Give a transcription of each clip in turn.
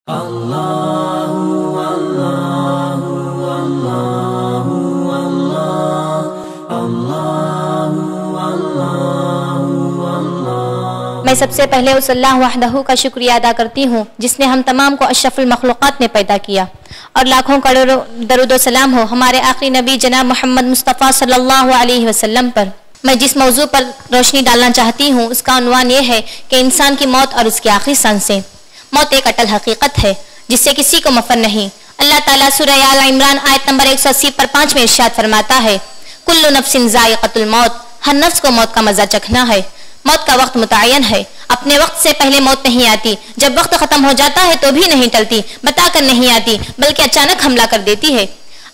میں سب سے پہلے اس اللہ وحدہ کا شکریہ ادا کرتی ہوں جس نے ہم تمام کو اشرف المخلوقات میں پیدا کیا، اور لاکھوں کروڑوں درود و سلام ہو ہمارے آخری نبی جناب محمد مصطفیٰ صلی اللہ علیہ وسلم پر۔ میں جس موضوع پر روشنی ڈالنا چاہتی ہوں اس کا عنوان یہ ہے کہ انسان کی موت اور اس کی آخری سانسیں۔ موت ایک اٹل حقیقت ہے جس سے کسی کو مفر نہیں۔ اللہ تعالیٰ سورہ آل عمران آیت نمبر 180 پر 5 میں ارشاد فرماتا ہے، کل نفس ذائقۃ الموت، ہر نفس کو موت کا مزہ چکھنا ہے۔ موت کا وقت متعین ہے، اپنے وقت سے پہلے موت نہیں آتی، جب وقت ختم ہو جاتا ہے تو بھی نہیں ٹلتی، بتا کر نہیں آتی بلکہ اچانک حملہ کر دیتی ہے۔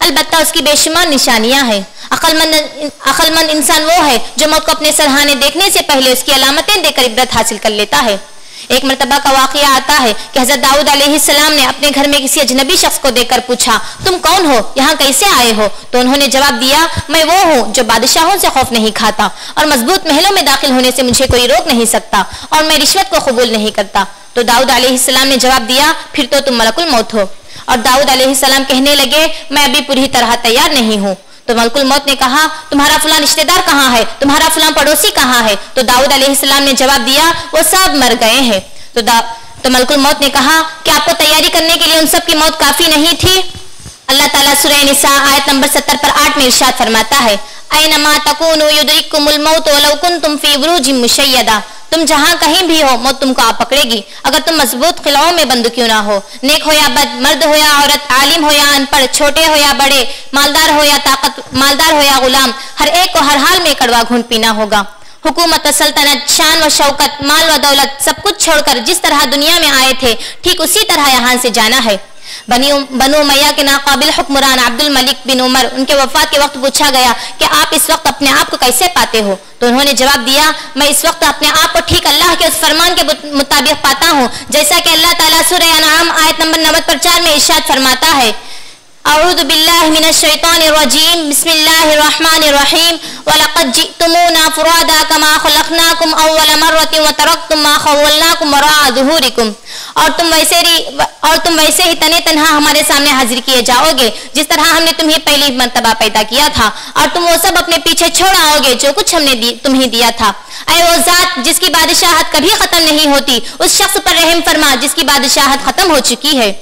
البتہ اس کی بے شمار نشانیاں ہیں۔ عقل مند انسان وہ ہے جو موت کو اپنے سرہانے دیکھنے سے پہلے اس کی علامتیں دے کر عبرت حاصل کر لیتا ہے۔ ایک مرتبہ کا واقعہ آتا ہے کہ حضرت داؤد علیہ السلام نے اپنے گھر میں کسی اجنبی شخص کو دیکھ کر پوچھا، تم کون ہو، یہاں کیسے آئے ہو؟ تو انہوں نے جواب دیا، میں وہ ہوں جو بادشاہوں سے خوف نہیں کھاتا اور مضبوط محلوں میں داخل ہونے سے مجھے کوئی روک نہیں سکتا، اور میں رشوت کو قبول نہیں کرتا۔ تو داؤد علیہ السلام نے جواب دیا، پھر تو تم ملک الموت ہو۔ اور داؤد علیہ السلام کہنے لگے، میں ابھی پوری طرح تیار نہیں ہوں۔ تو ملک الموت نے کہا، تمہارا فلاں رشتہ دار کہاں ہے، تمہارا فلاں پڑوسی کہاں ہے؟ تو داؤد علیہ السلام نے جواب دیا، وہ سب مر گئے ہیں۔ تو ملک الموت نے کہا، کہ آپ کو تیاری کرنے کے لیے ان سب کی موت کافی نہیں تھی؟ اللہ تعالیٰ سورہ نساء آیت نمبر 70 پر 8 میں ارشاد فرماتا ہے، اینما تکونوا یدرککم الموت ولو کنتم فی بروج مشیدہ، تم جہاں کہیں بھی ہو موت تم کو آ پکڑے گی، اگر تم مضبوط قلعوں میں بند کیوں نہ ہو۔ نیک ہو یا بد، مرد ہو یا عورت، عالم ہو یا ان پڑھ، چھوٹے ہو یا بڑے، مالدار ہو یا غلام، ہر ایک کو ہر حال میں کڑوا گھونٹ پینا ہوگا۔ حکومت و سلطنت، شان و شوکت، مال و دولت، سب کچھ چھوڑ کر جس طرح دنیا میں آئے تھے ٹھیک اسی طرح یہاں سے جانا ہے۔ بنو امیہ کے ناقابل حکمران عبد الملک بن عمر، ان کے وفات کے وقت پوچھا گیا کہ آپ اس وقت اپنے آپ کو کیسے پاتے ہو؟ تو انہوں نے جواب دیا، میں اس وقت اپنے آپ کو ٹھیک اللہ کے اس فرمان کے مطابق پاتا ہوں جیسا کہ اللہ تعالیٰ سورہ انعام آیت نمبر 90 پر 4 میں ارشاد فرماتا ہے، اعوذ باللہ من الشیطان الرجیم، بسم اللہ الرحمن الرحیم، وَلَقَدْ جِئْتُمُونَا فُرَادَىٰ كَمَا خَلَقْنَاكُمْ أَوَّلَ مَرَّةٍ وَتَرَكْتُم مَّا خَوَّلْنَاكُمْ وَرَاءَ ظُهُورِكُمْ، اور تم ویسے ہی تنے تنہا ہمارے سامنے حاضر کیے جاؤ گے جس طرح ہم نے تمہیں پہلی مرتبہ پیدا کیا تھا، اور تم وہ سب اپنے پیچھے چھوڑ آؤ گے جو کچھ ہم نے تمہیں دیا تھا۔ اے وہ ذات جس کی بادشاہت کبھی ختم نہیں ہوتی، اس شخص پر رحم فرما جس کی بادشاہت ختم ہو چکی ہے۔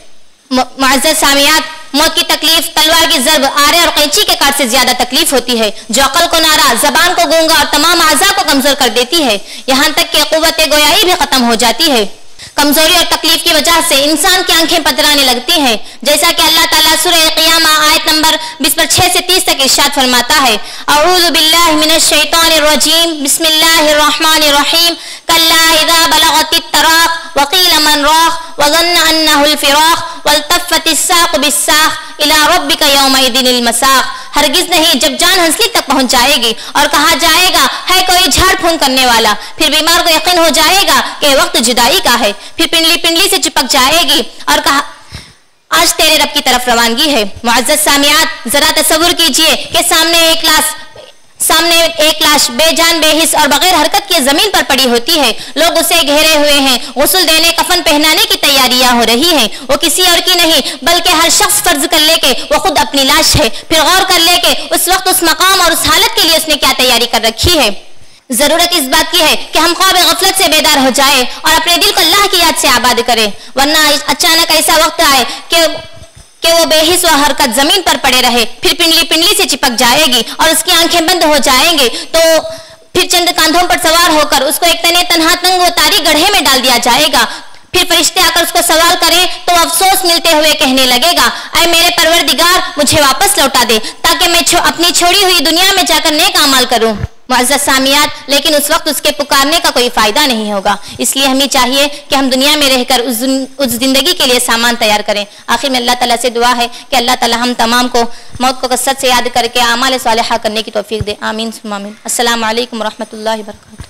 معزز سامعات، موت کی تکلیف تلوار کی ضرب، آرے اور قینچی کے کاٹ سے زیادہ تکلیف ہوتی ہے، جو عقل کو نارا، زبان کو گونگا اور تمام اعضاء کو کمزور کر دیتی ہے، یہاں تک کہ قوت گویائی بھی ختم ہو جاتی ہے۔ کمزوری اور تکلیف کی وجہ سے انسان کی آنکھیں پترانے لگتی ہیں، جیسا کہ اللہ تعالیٰ سورہ قیامہ آیت نمبر 20 پر 6 سے 30 تک ارشاد فرماتا ہے، اعوذ باللہ من الشیطان الرجیم، بسم اللہ الرحمن الرحیم، کلا اذا بلغت التراق وقیل من راق وظن انہ الفراق والتفت الساق بالساق الی ربک یومئذ المساق، ہرگز نہیں جب جان ہنسلی تک پہنچ جائے گی اور کہا جائے گا ہے کوئی جھاڑ پھونک کرنے والا، پھر بیمار کو یقین ہو جائے گا کہ وقت جدائی کا ہے، پھر پنڈلی سے چپک جائے گی اور کہا آج تیرے رب کی طرف روانگی ہے۔ معزز سامعات، ذرا تصور کیجئے کہ سامنے ایک لاش بے جان بے حس اور بغیر حرکت کے زمین پر پڑی ہوتی ہے، لوگ اسے گھیرے ہوئے ہیں، غسل دینے کفن پہنانے کی تیاریاں ہو رہی ہیں، وہ کسی اور کی نہیں بلکہ ہر شخص فرض کر لے کہ وہ خود اپنی لاش ہے، پھر غور کر لے کہ اس وقت اس مقام اور اس حالت کے لیے اس نے کیا تیاری کر رکھی ہے۔ ضرورت اس بات کی ہے کہ ہم خواب غفلت سے بیدار ہو جائے اور اپنے دل کو اللہ کی یاد سے آباد کریں، ورنہ اچانک ایسا وقت آئے کہ وہ بے حس و حرکت زمین پر پڑے رہے، پھر پنڈلی سے چپک جائے گی اور اس کی آنکھیں بند ہو جائیں گے، تو پھر چند کاندھوں پر سوار ہو کر اس کو ایک تنے تنہا تنگ و تاریک گڑھے میں ڈال دیا جائے گا، پھر فرشتے آ کر اس کو سوال کریں تو افسوس ملتے ہوئے کہنے لگے گا، اے میرے پروردگار مجھے واپس لوٹا دے تاکہ میں اپنی چھوڑی ہوئی دنیا میں جا کر نیک اعمال کروں۔ معزز سامعات، لیکن اس وقت اس کے پکارنے کا کوئی فائدہ نہیں ہوگا، اس لیے ہمیں چاہیے کہ ہم دنیا میں رہ کر اس زندگی کے لیے سامان تیار کریں۔ آخر میں اللہ تعالیٰ سے دعا ہے کہ اللہ تعالیٰ ہم تمام کو موت کو کثرت سے یاد کر کے اعمال صالحہ کرنے کی توفیق دے، آمین ثم آمین۔ السلام علیکم ورحمۃ اللہ وبرکاتہ۔